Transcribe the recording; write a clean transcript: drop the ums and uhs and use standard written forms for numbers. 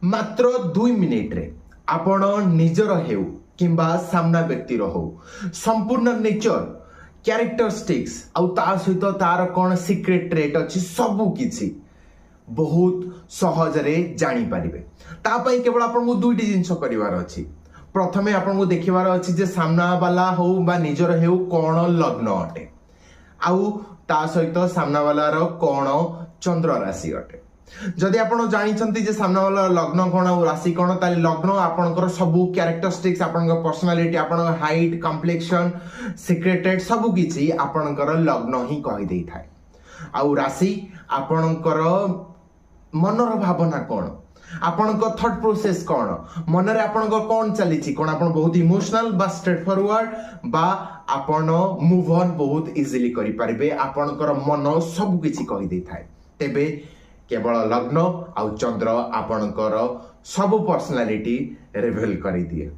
मात्र 2 मिनिट रे आपण निजर हेउ किंबा सामना व्यक्ति हो संपूर्ण नेचर कैरेक्टरिस्टिक्स आउ ता सहित तार कौन सीक्रेट ट्रेट अच्छी सबू किछि बहुत सहज रे जानी पारिबे। ता पई केवल आपन को दुईटी जिंस करिवार अछि। प्रथमे आपन को देखिवार अछि जे सामना वाला हो बा निजर हेउ कोन लग्न अटे आउ ता सहित सामना वाला रो कोन चंद्र राशि अटे। जदि आपण जानिछंती जे सामना वाला लग्न कोन और राशि कोन ताले लग्न आपनकर सबु कैरेक्टरिस्टिक्स आपनकर पर्सनालिटी आपनकर हाइट कॉम्प्लेक्शन सीक्रेटेड सबु किछि आपनकर लग्न ही कहि देई थाए। आउ राशि आपनकर मनर भावना कोन आपनकर थॉट प्रोसेस कोन मनरे आपनकर कोन चलीछि कोन आपन बहुत इमोशनल बा स्ट्रेट फॉरवर्ड बा आपन मूव ऑन बहुत इजीली करि परिबे आपनकर मन सब किछि कहि देई थाए। तेबे केवल लग्न आउ चंद्र आपनकर सब पर्सनालिटी रिवील करि दिए।